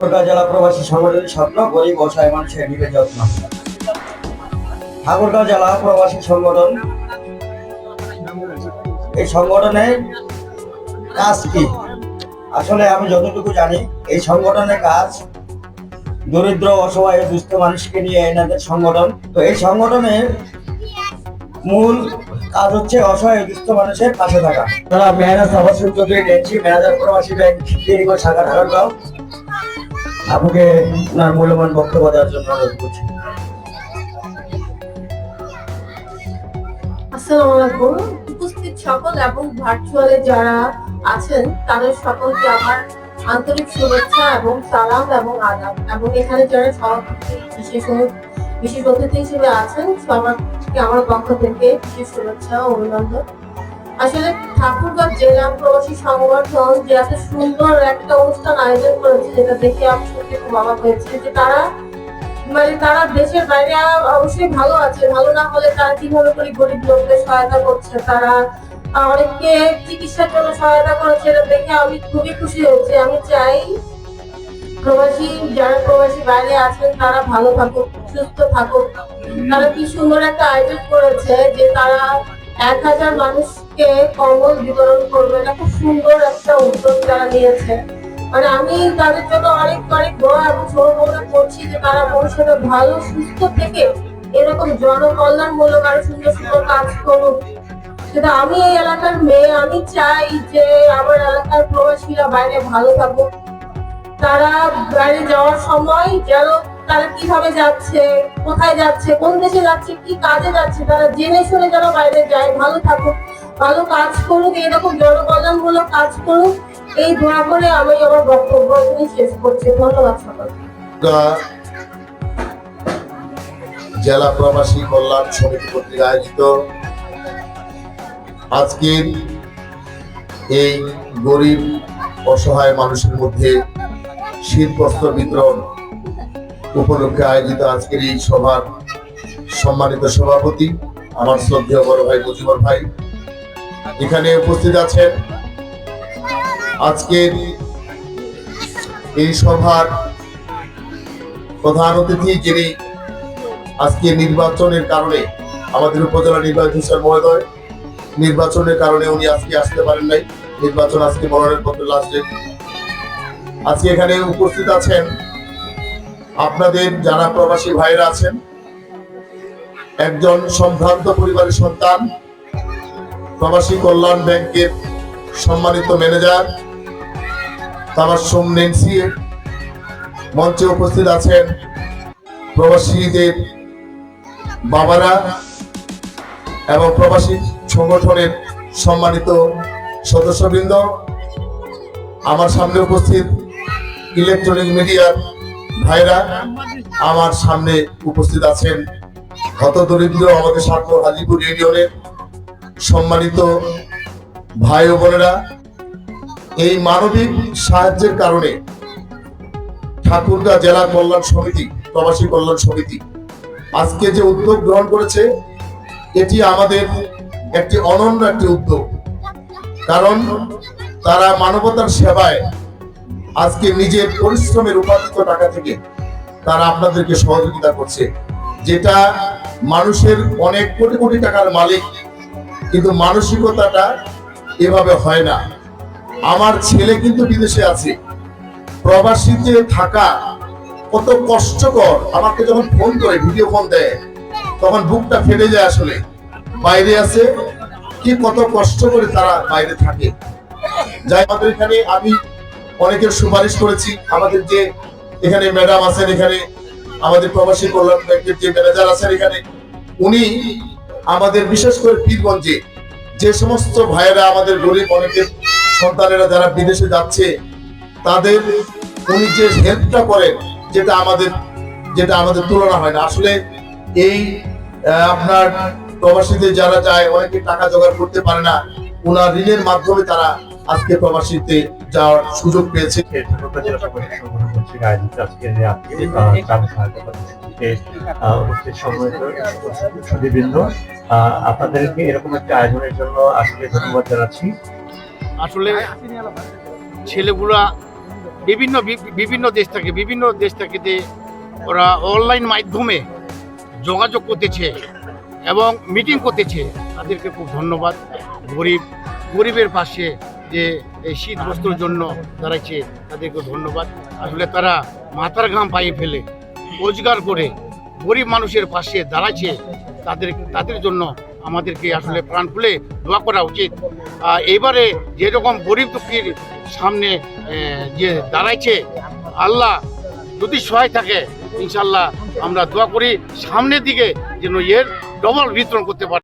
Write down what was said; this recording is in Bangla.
ঠাকুরগাঁও জেলা প্রবাসী সংগঠনের স্বপ্ন গরিব অসহায় মানুষের নিবে যত্ন। ঠাকুরগাঁও জেলা প্রবাসী সংগঠন, এই সংগঠনের কাজ কি? আসলে আমি যতটুকু জানি, এই সংগঠনের কাজ দরিদ্র অসহায় দুস্থ মানুষকে নিয়ে এনাদের সংগঠন। তো এই সংগঠনের মূল কাজ হচ্ছে অসহায় দুস্থ মানুষের পাশে থাকা। তারা মেহরাজ তাবাসসুম চৌধুরী ডেনসি, ম্যানেজার প্রবাসী ব্যাংক দীর্ঘ শাখা ঠাকুরগাঁও, আপনাকে আপনার মূল্যবান বক্তব্য দেওয়ার জন্য অনুরোধ করছি। আসসালামু আলাইকুম। উপস্থিত সকল এবং ভার্চুয়ালে যারা আছেন তাদের সকলকে আমার আন্তরিক শুভেচ্ছা এবং সালাম এবং আদাব, এবং এখানে যারা সভাপতি বিশেষ অতিথি হিসেবে আছেন সবাইকে আমার পক্ষ থেকে বিশেষ শুভেচ্ছা ও অভিনন্দন। আসলে ঠাকুরগাঁও জেলা প্রবাসী সংগঠন যে এত সুন্দর একটা অনুষ্ঠান আয়োজন করেছে, যেটা দেখে আমি সত্যি খুব অবাক হয়েছি যে তারা দেশের বাইরে অবশ্যই ভালো আছে, ভালো না হলে তারা কিভাবে করে গরিব লোকদের সহায়তা করছে, তারা অনেককে চিকিৎসার জন্য সহায়তা করেছে, এটা দেখে আমি খুবই খুশি হয়েছি। আমি চাই যারা প্রবাসী বাইরে আছেন তারা ভালো থাকুক, সুস্থ থাকুক। তারা কি সুন্দর একটা আয়োজন করেছে যে তারা 1000 মানুষকে কম্বল বিতরণ করবে, এটা খুব সুন্দর একটা উদ্যোগ তারা নিয়েছে। মানে আমি তাদের জন্য অনেক অনেক দোয়া এবং শুভকামনা করছি যে তারা ভবিষ্যতে ভালো সুস্থ থেকে এরকম জনকল্যাণমূলক আরো সুন্দর সুন্দর কাজ করুক। সেটা আমি এই এলাকার মেয়ে, আমি চাই যে আমার এলাকার প্রবাসীরা বাইরে ভালো থাকুক। তারা বাইরে যাওয়ার সময় যেন তারা কিভাবে যাচ্ছে, কোথায় যাচ্ছে, কোন দেশে যাচ্ছে, কি কাজে যাচ্ছে, তারা জেনে শুনে যেন বাইরে যায়, ভালো থাকুক, ভালো কাজ করুক, এরকম জনকল্যাণমূলক কাজ করুক, এই দোয়া করে আমি আমার বক্তব্য এখানে শেষ করছি। ধন্যবাদ সকলকে। জেলা প্রবাসী কল্যাণ সমিতি কর্তৃক আয়োজিত আজকের এই গরিব অসহায় মানুষের মধ্যে শীত বস্ত্র বিতরণ উপলক্ষে আয়োজিত আজকের এই সভার সম্মানিত সভাপতি আমার শ্রদ্ধেয় বড় ভাই মুজিবুর ভাই, এখানে উপস্থিত আছেন আজকের এই সভার প্রধান অতিথি, যিনি আজকে নির্বাচনের কারণে আমাদের উপজেলা নির্বাহী অফিসার মহোদয়, নির্বাচনের কারণে উনি আজকে আসতে পারেন নাই। নির্বাচন আজকে মনোনয়ন পত্র লাস্ট ডেট। আজকে এখানে উপস্থিত আছেন আপনাদের যারা প্রবাসী ভাইরা আছেন, একজন সম্ভ্রান্ত পরিবারের সন্তান, প্রবাসী কল্যাণ ব্যাংকের সম্মানিত ম্যানেজার তাবাসসুম নেন্সি। মঞ্চে উপস্থিত আছেন প্রবাসীদের বাবারা এবং প্রবাসী সংগঠনের সম্মানিত সদস্যবৃন্দ। আমার সামনে উপস্থিত ইলেকট্রনিক মিডিয়ার ভাইরা, আমার সামনে উপস্থিত আছেন হতদরিদ্র আমাদের সার্থ হাজিপুর ইউনিয়নের সম্মানিত ভাই ও বোনেরা। এই মানবিক সাহায্যের কারণে ঠাকুরগাঁও জেলা কল্যাণ সমিতি, প্রবাসী কল্যাণ সমিতি আজকে যে উদ্যোগ গ্রহণ করেছে, এটি আমাদের একটি অনন্য একটি উদ্যোগ। কারণ তারা মানবতার সেবায় আজকে নিজের পরিশ্রমের উপার্জিত টাকা থেকে তারা আপনাদেরকে সহযোগিতা করছে, যেটা মানুষের অনেক কোটি কোটি টাকার মালিক, কিন্তু মানসিকতাটা এভাবে হয় না। আমার ছেলে কিন্তু বিদেশে আছে, প্রবাসীতে থাকা কত কষ্টকর। আমাকে যখন ফোন করে, ভিডিও ফোন দেয়, তখন বুকটা ফেটে যায়। আসলে বাইরে আছে কি কত কষ্ট করে তারা বাইরে থাকে। যাই আমাদের এখানে আমি অনেকের সুপারিশ করেছি, আমাদের যে এখানে ম্যাডাম আছেন, এখানে আমাদের প্রবাসী কল্যাণ ব্যাংকের যে ম্যানেজার আছেন এখানে, উনি আমাদের বিশেষ করে পীরগঞ্জে যে সমস্ত ভাইয়েরা আমাদের গরিব অনেকের সন্তানেরা যারা বিদেশে যাচ্ছে, তাদের উনি যে হেল্পটা করেন, যেটা আমাদের তুলনা হয় না। আসলে এই আপনার প্রবাসীদের যারা যায়, অনেকে টাকা জোগাড় করতে পারে না, ওনার ঋণের মাধ্যমে তারা আজকে প্রবাসীতে যাওয়ার সুযোগ পেয়েছে। আপনাদেরকে এরকম একটা আয়োজনের জন্য আসলে ধন্যবাদ জানাচ্ছি। আসলে ছেলেগুলা বিভিন্ন দেশ থেকে যে ওরা অনলাইন মাধ্যমে যোগাযোগ করতেছে এবং মিটিং করতেছে, তাদেরকে খুব ধন্যবাদ। গরিবের পাশে যে এই শীত বস্ত্রের জন্য দাঁড়াইছে, তাদেরকে ধন্যবাদ। আসলে তারা মাথার ঘাম পায়ে ফেলে রোজগার করে গরিব মানুষের পাশে দাঁড়াচ্ছে, তাদের জন্য আমাদেরকে আসলে প্রাণ খুলে দোয়া করা উচিত। এবারে যেরকম গরিব দুঃখীর সামনে যে দাঁড়াইছে, আল্লাহ যদি সহায় থাকে ইনশাল্লাহ আমরা দোয়া করি সামনের দিকে যেন এর ডবল বিতরণ করতে পারে।